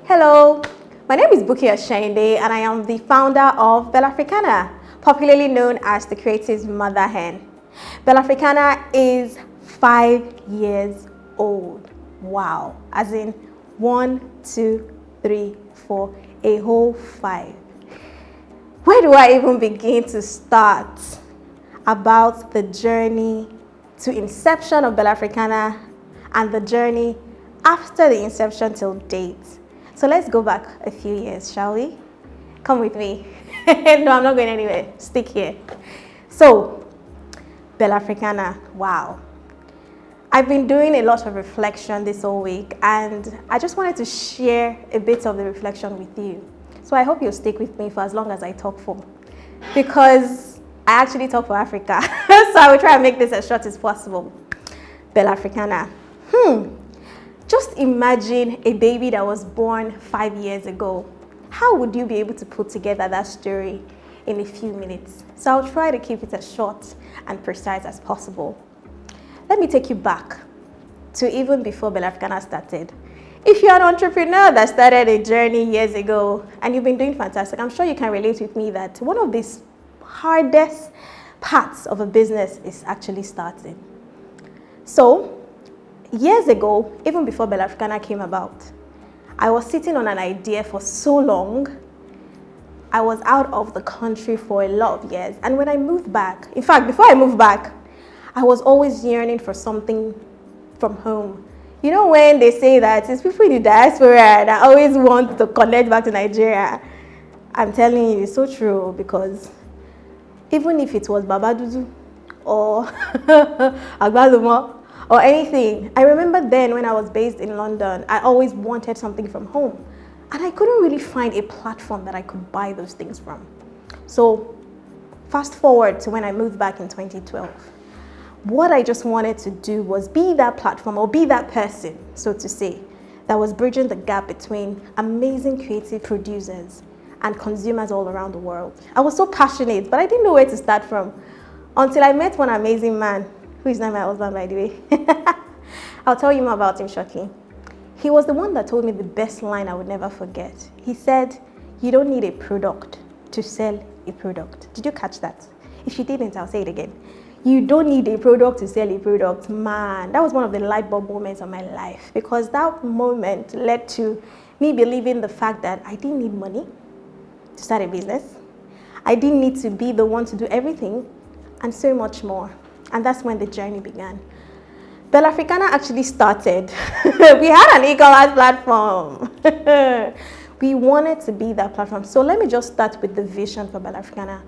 Hello, my name is Buki Oshende and I am the founder of Bellafricana, popularly known as the creative's mother hen. Bellafricana is 5 years old. Wow, as in 1, 2, 3, 4, a whole 5. Where do I even begin to start about the journey to inception of Bellafricana and the journey after the inception till date? So let's go back a few years, shall we? Come with me. No, I'm not going anywhere. Stick here. So, Bellafricana, wow. I've been doing a lot of reflection this whole week, and I just wanted to share a bit of the reflection with you. So I hope you'll stick with me for as long as I talk for, because I actually talk for Africa. So I will try and make this as short as possible. Bellafricana. Just imagine a baby that was born 5 years ago. How would you be able to put together that story in a few minutes? So I'll try to keep it as short and precise as possible. Let me take you back to even before Bellafricana started. If you're an entrepreneur that started a journey years ago and you've been doing fantastic, I'm sure you can relate with me that one of the hardest parts of a business is actually starting. So, years ago, even before Bellafricana came about, I was sitting on an idea for so long. I was out of the country for a lot of years. And when I moved back, in fact, before I moved back, I was always yearning for something from home. You know when they say that it's people in the diaspora that always want to connect back to Nigeria? I'm telling you, it's so true, because even if it was Babadudu or Agbalumo, or anything. I remember then when I was based in London, I always wanted something from home. And I couldn't really find a platform that I could buy those things from. So fast forward to when I moved back in 2012. What I just wanted to do was be that platform, or be that person, so to say, that was bridging the gap between amazing creative producers and consumers all around the world. I was so passionate, but I didn't know where to start from until I met one amazing man, who is not my husband, by the way. I'll tell you more about him shortly. He was the one that told me the best line I would never forget. He said, "You don't need a product to sell a product." Did you catch that? If you didn't, I'll say it again. You don't need a product to sell a product. Man, that was one of the light bulb moments of my life, because that moment led to me believing the fact that I didn't need money to start a business. I didn't need to be the one to do everything, and so much more. And that's when the journey began. Bellafricana actually started. We had an e-commerce platform. We wanted to be that platform. So let me just start with the vision for Bellafricana.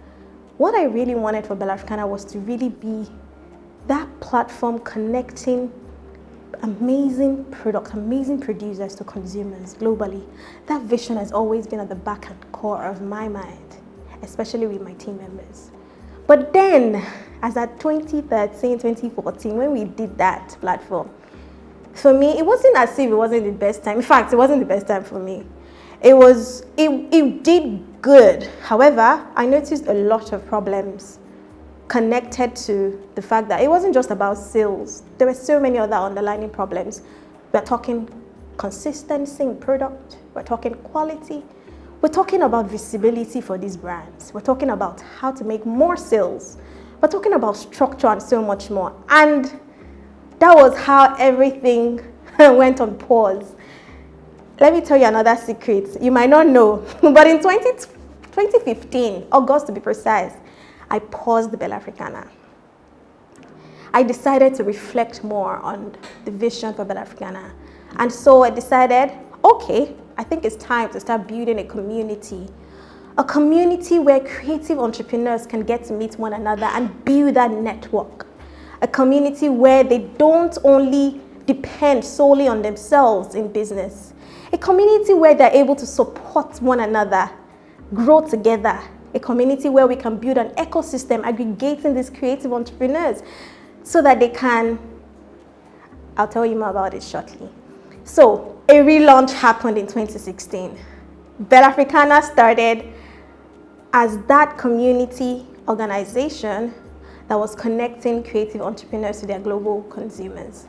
What I really wanted for Bellafricana was to really be that platform connecting amazing products, amazing producers to consumers globally. That vision has always been at the back and core of my mind, especially with my team members. But then, as at 2013, 2014, when we did that platform, for me, it wasn't as if it wasn't the best time. In fact, it wasn't the best time for me. It did good. However, I noticed a lot of problems connected to the fact that it wasn't just about sales. There were so many other underlying problems. We're talking consistency in product. We're talking quality. We're talking about visibility for these brands. We're talking about how to make more sales. We're talking about structure and so much more. And that was how everything went on pause. Let me tell you another secret. You might not know, but in 2015, August to be precise, I paused the Bellafricana. I decided to reflect more on the vision for Bellafricana. And so I decided, okay, I think it's time to start building a community where creative entrepreneurs can get to meet one another and build that network. A community where they don't only depend solely on themselves in business. A community where they're able to support one another, grow together. A community where we can build an ecosystem aggregating these creative entrepreneurs so that they can, I'll tell you more about it shortly. So, a relaunch happened in 2016. Bellafricana started as that community organization that was connecting creative entrepreneurs to their global consumers.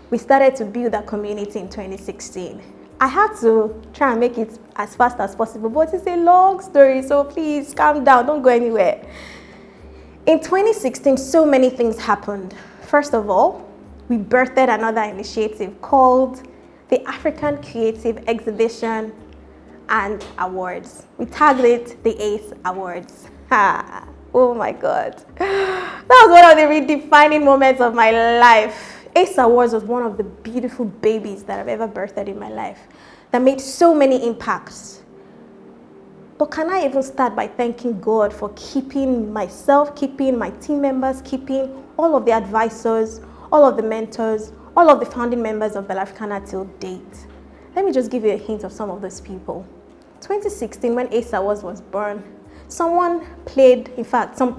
We started to build that community in 2016. I had to try and make it as fast as possible, but it's a long story, so please calm down, don't go anywhere. In 2016, so many things happened. First of all, we birthed another initiative called the African Creative Exhibition and Awards. We tagged it the ACE Awards. Ha! Oh my God. That was one of the redefining moments of my life. ACE Awards was one of the beautiful babies that I've ever birthed in my life that made so many impacts. But can I even start by thanking God for keeping myself, keeping my team members, keeping all of the advisors, all of the mentors, all of the founding members of Bellafricana till date. Let me just give you a hint of some of those people. 2016, when ACE Awards was born, some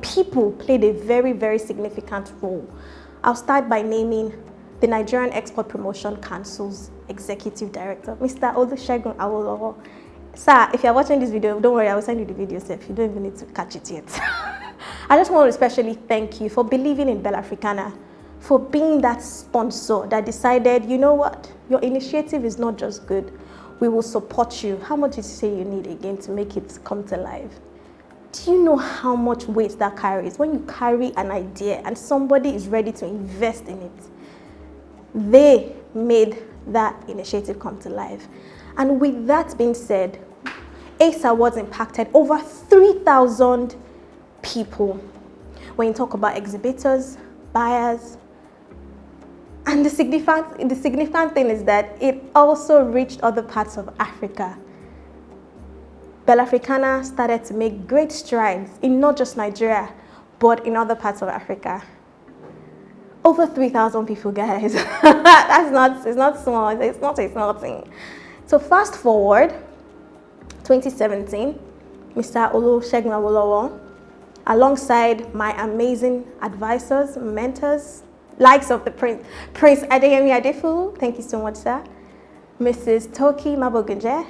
people played a very, very significant role. I'll start by naming the Nigerian Export Promotion Council's Executive Director, Mr. Olusegun Awolowo. Sir, if you're watching this video, don't worry, I will send you the video if you don't even need to catch it yet. I just want to especially thank you for believing in Bellafricana, for being that sponsor that decided, you know what, your initiative is not just good, we will support you. How much did you say you need again to make it come to life? Do you know how much weight that carries when you carry an idea and somebody is ready to invest in it? They made that initiative come to life. And with that being said, ACE Awards impacted over 3,000 people. When you talk about exhibitors, buyers, and the significant thing is that it also reached other parts of Africa. Bellafricana started to make great strides in not just Nigeria, but in other parts of Africa. Over 3,000 people, guys. It's not small, it's not a small thing. So fast forward, 2017, Mr. Olusegun Awolowo, alongside my amazing advisors, mentors, likes of the Prince Adeyemi Adefulu, thank you so much, sir, Mrs. Toki Mabogunje,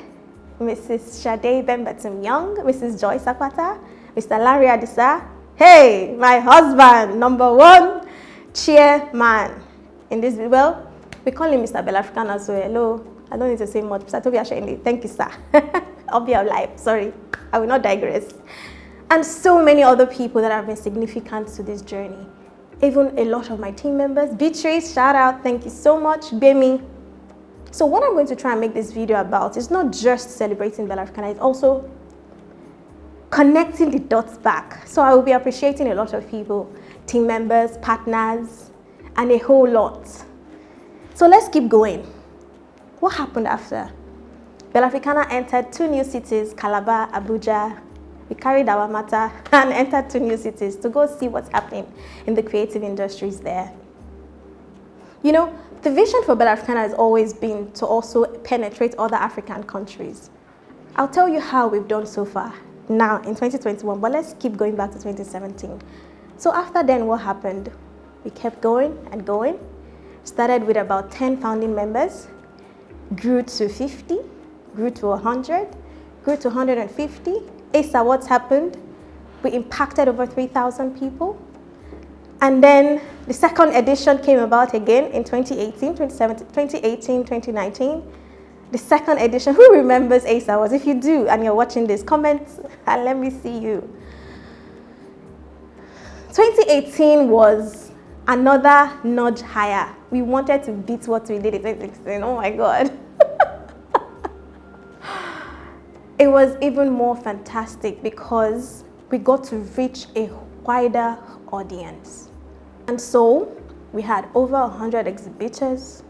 Mrs. Shade Bembetum Young, Mrs. Joy Sakwata, Mr. Larry Adisa, hey, my husband, number one chairman in this, well, we call him Mr. Bellafricana, so hello, I don't need to say much. Mr. Tobi Ashende, thank you, sir. I'll be alive, sorry, I will not digress. And so many other people that have been significant to this journey. Even a lot of my team members. Beatrice, shout out, thank you so much. Bemi. So what I'm going to try and make this video about is not just celebrating Bellafricana, it's also connecting the dots back. So I will be appreciating a lot of people, team members, partners, and a whole lot. So let's keep going. What happened after? Bellafricana entered 2 new cities, Calabar, Abuja. We carried our matter and entered 2 new cities to go see what's happening in the creative industries there. You know, the vision for Bellafricana has always been to also penetrate other African countries. I'll tell you how we've done so far now in 2021, but let's keep going back to 2017. So after then, what happened? We kept going and going. Started with about 10 founding members, grew to 50, grew to 100, grew to 150. ACE Awards happened. We impacted over 3,000 people. And then the second edition came about again in 2018, 2019. The second edition, who remembers ACE Awards? If you do and you're watching this, comment and let me see you. 2018 was another nudge higher. We wanted to beat what we did in 2016. Oh my God. It was even more fantastic because we got to reach a wider audience. And so we had over 100 exhibitors.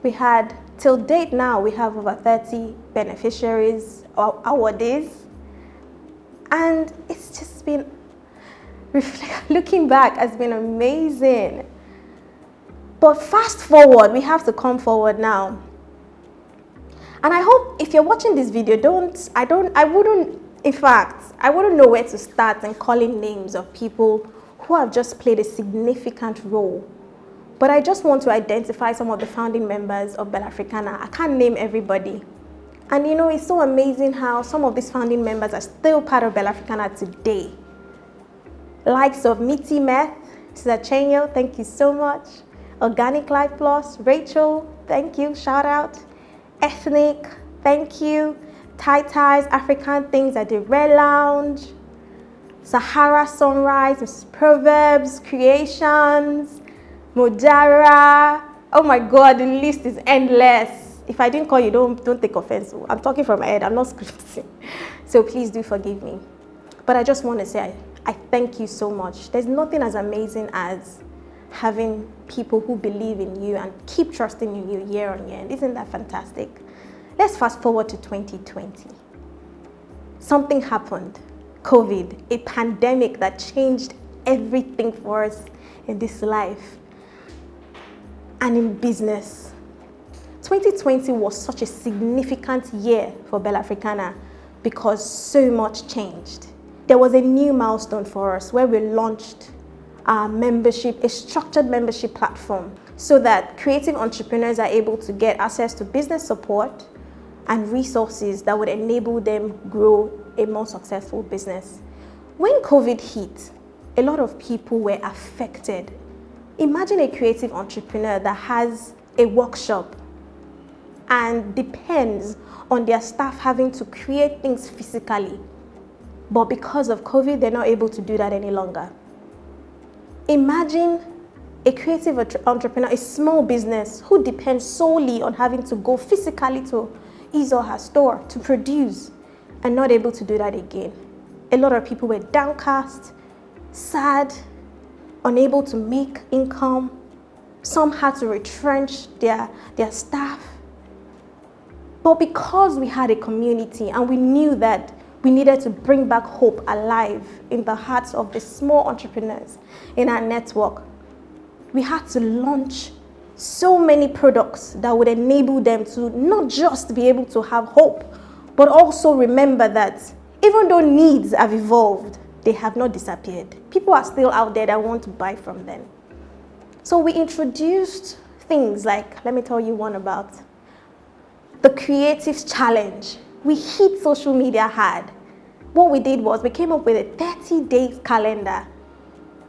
We had, till date now, we have over 30 beneficiaries or awardees. And it's just been, looking back, has been amazing. But fast forward, we have to come forward now. And I hope if you're watching this video, I wouldn't know where to start in calling names of people who have just played a significant role. But I just want to identify some of the founding members of Bellafricana. I can't name everybody. And you know, it's so amazing how some of these founding members are still part of Bellafricana today. Likes of Miti Meth, Chenyo, thank you so much. Organic Life Plus, Rachel, thank you, shout out. ethnic, thank you, tie-ties, African things at the Relaunch, Sahara Sunrise, Proverbs, Creations, Modara. Oh my God, the list is endless. If I didn't call you, don't take offense. I'm talking from my head, I'm not scripting. So please do forgive me. But I just want to say, I thank you so much. There's nothing as amazing as having people who believe in you and keep trusting in you year on year. Isn't that fantastic? Let's fast forward to 2020. Something happened. COVID, a pandemic that changed everything for us in this life and in business. 2020 was such a significant year for Bellafricana because so much changed. There was a new milestone for us where we launched our membership, a structured membership platform, so that creative entrepreneurs are able to get access to business support and resources that would enable them grow a more successful business. When COVID hit, a lot of people were affected. Imagine a creative entrepreneur that has a workshop and depends on their staff having to create things physically. But because of COVID, they're not able to do that any longer. Imagine a creative entrepreneur, a small business who depends solely on having to go physically to his or her store to produce and not able to do that again. A lot of people were downcast, sad, unable to make income. Some had to retrench their staff. But because we had a community and we knew that we needed to bring back hope alive in the hearts of the small entrepreneurs in our network, we had to launch so many products that would enable them to not just be able to have hope, but also remember that even though needs have evolved, they have not disappeared. People are still out there that want to buy from them. So we introduced things like, let me tell you one about the Creatives Challenge. We hit social media hard. What we did was we came up with a 30-day calendar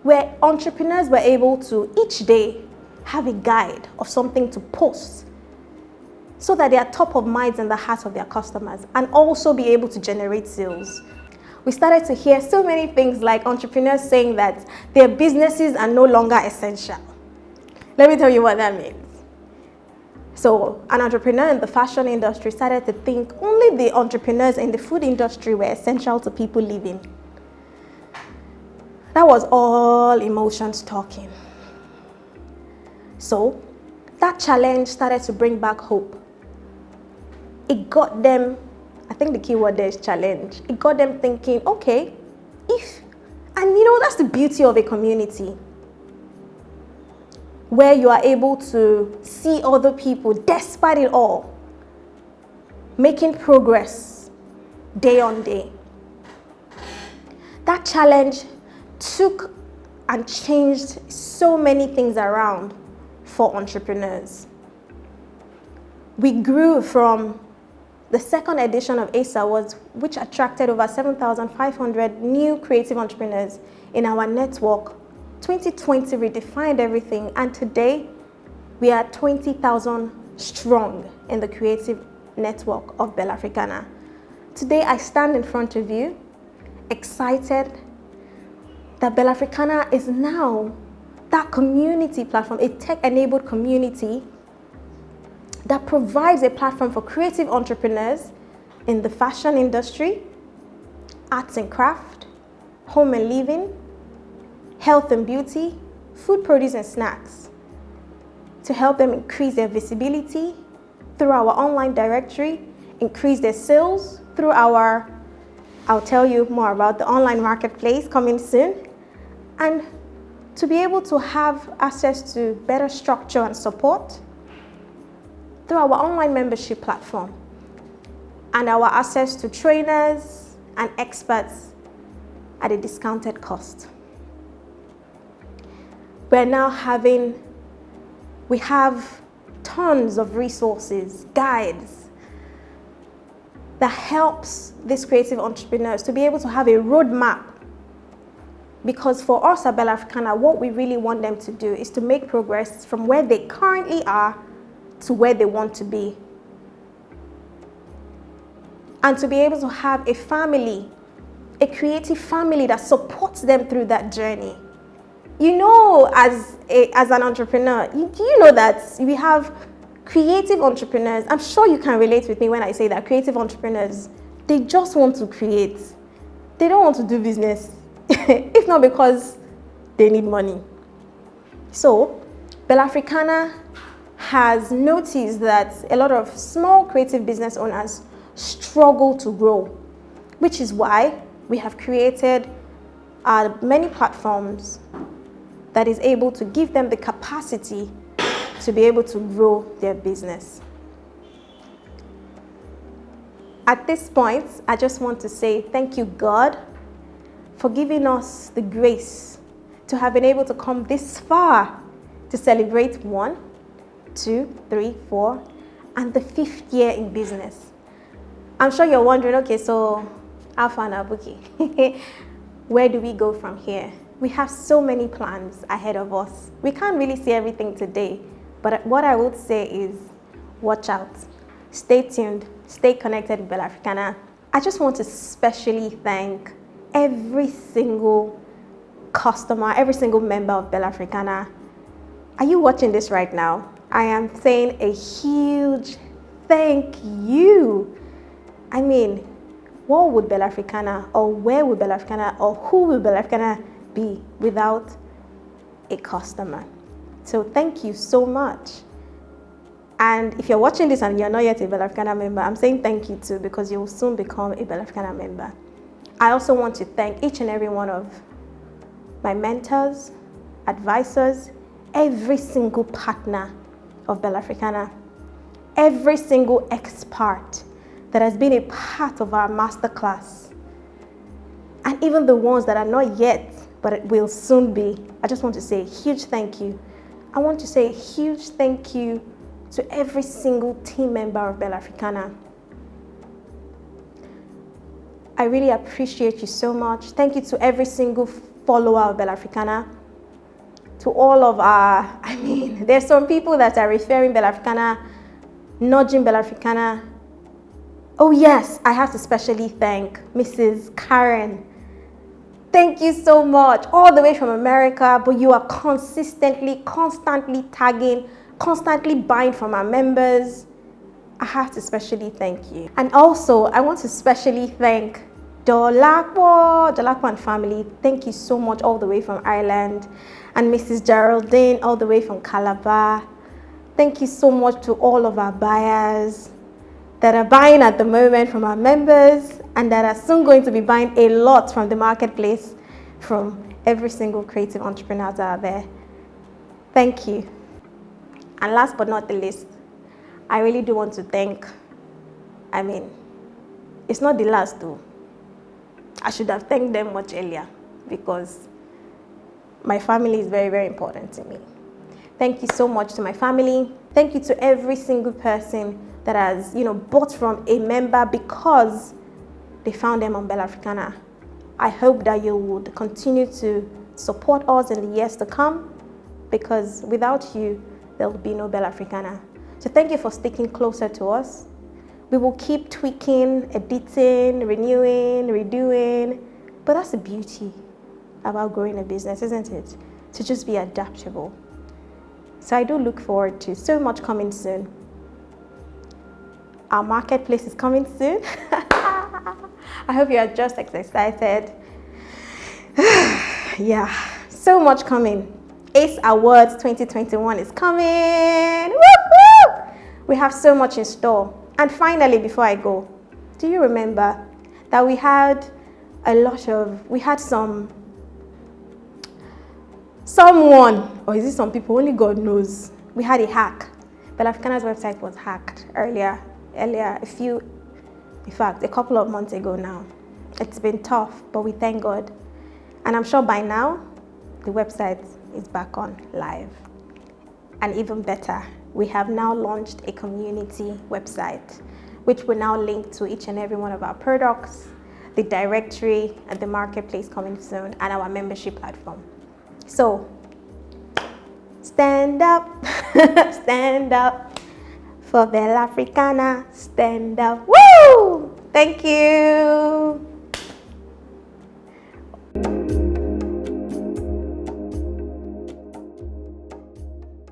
where entrepreneurs were able to each day have a guide of something to post so that they are top of mind in the hearts of their customers and also be able to generate sales. We started to hear so many things like entrepreneurs saying that their businesses are no longer essential. Let me tell you what that means. So an entrepreneur in the fashion industry started to think only the entrepreneurs in the food industry were essential to people living. That was all emotions talking. So that challenge started to bring back hope. It got them, I think the key word there is challenge. It got them thinking, okay, that's the beauty of a community where you are able to see other people, despite it all, making progress day on day. That challenge took and changed so many things around for entrepreneurs. We grew from the second edition of ACE Awards, which attracted over 7,500 new creative entrepreneurs in our network. 2020 redefined everything, and today we are 20,000 strong in the creative network of Bellafricana. Today I stand in front of you excited that Bellafricana is now that community platform, a tech-enabled community that provides a platform for creative entrepreneurs in the fashion industry, arts and craft, home and living, health and beauty, food, produce and snacks, to help them increase their visibility through our online directory, increase their sales through our, I'll tell you more about the online marketplace coming soon, and to be able to have access to better structure and support through our online membership platform and our access to trainers and experts at a discounted cost. We have tons of resources, guides that helps these creative entrepreneurs to be able to have a roadmap. Because for us at Bellafricana, what we really want them to do is to make progress from where they currently are to where they want to be. and to be able to have a family, a creative family that supports them through that journey. You know, as an entrepreneur, you know that we have creative entrepreneurs. I'm sure you can relate with me when I say that creative entrepreneurs, they just want to create. They don't want to do business, if not because they need money. So, Bellafricana has noticed that a lot of small creative business owners struggle to grow, which is why we have created many platforms that is able to give them the capacity to be able to grow their business. At this point, I just want to say thank you, God, for giving us the grace to have been able to come this far to celebrate 1, 2, 3, 4, and the 5th year in business. I'm sure you're wondering, okay, so Alpha Buki, where do we go from here? We have so many plans ahead of us. We can't really see everything today, but what I would say is watch out, stay tuned, stay connected with Bellafricana. I just want to especially thank every single customer, every single member of Bellafricana. Are you watching this right now? I am saying a huge thank you. I mean, what would Bellafricana, or where would Bellafricana, or who will Bellafricana be without a customer? So thank you so much. And if you're watching this and you're not yet a Bellafricana member, I'm saying thank you too, because you will soon become a Bellafricana member. I also want to thank each and every one of my mentors, advisors, every single partner of Bellafricana, every single expert that has been a part of our masterclass, and even the ones that are not yet, but it will soon be. I just want to say a huge thank you. I want to say a huge thank you to every single team member of Bellafricana. I really appreciate you so much. Thank you to every single follower of Bellafricana. To all of our, there's some people that are referring Bellafricana, nudging Bellafricana. Oh yes, I have to specially thank Mrs. Karen. Thank you so much, all the way from America, but you are constantly tagging, constantly buying from our members. I have to specially thank you. And also, I want to specially thank Dolapo and family. Thank you so much, all the way from Ireland. And Mrs. Geraldine, all the way from Calabar. Thank you so much to all of our buyers that are buying at the moment from our members, and that are soon going to be buying a lot from the marketplace, from every single creative entrepreneurs out there. Thank you. And last but not the least, I really do want to thank, it's not the last though. I should have thanked them much earlier, because my family is very, very important to me. Thank you so much to my family. Thank you to every single person that has, bought from a member because they found them on Bellafricana. I hope that you would continue to support us in the years to come, because without you, there will be no Bellafricana. So thank you for sticking closer to us. We will keep tweaking, editing, renewing, redoing, but that's the beauty about growing a business, isn't it? To just be adaptable. So I do look forward to so much coming soon. Our marketplace is coming soon. I hope you are just as excited. Yeah, so much coming. ACE Awards 2021 is coming. Woo-hoo! We have so much in store. And finally, before I go, do you remember that we had someone, or is it some people, only God knows. We had a hack. Bellafricana's website was hacked earlier, a couple of months ago now. It's been tough, but we thank God. And I'm sure by now, the website is back on live. And even better, we have now launched a community website, which will now link to each and every one of our products, the directory and the marketplace coming soon, and our membership platform. So, stand up, stand up for Bellafricana, stand up, woo! Thank you.